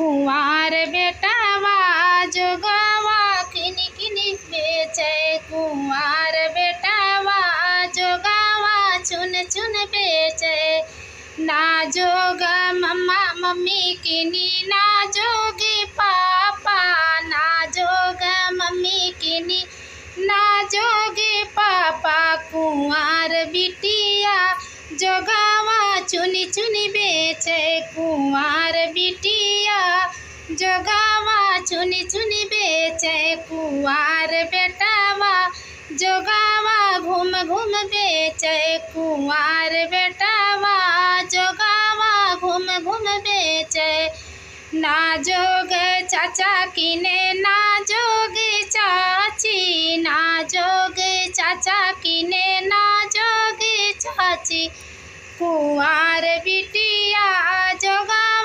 कुंवार बेटावा जोगवा किनी किनी बेचे। कुंवार बेटावा जोगवा चुन चुन बेचे। ना जोग मम्मा मम्मी किनी ना जोगी पापा। ना जोग मम्मी किनी ना जोगी पापा। कुंवार बिटिया जोगवा चुनी चुनी बेचे। कुंवार बिटिया जोगवा चुनी चुनी बेचे। कुंवार बेटावा जोगवा घूम घूम बेचे। कुंवार बेटावा जोगवा घूम घूम बेचे। ना जोग चाचा किने ना जोग चाची। ना जोग चाचा किने ना जोग चाची। कुंवार बिटिया जोगा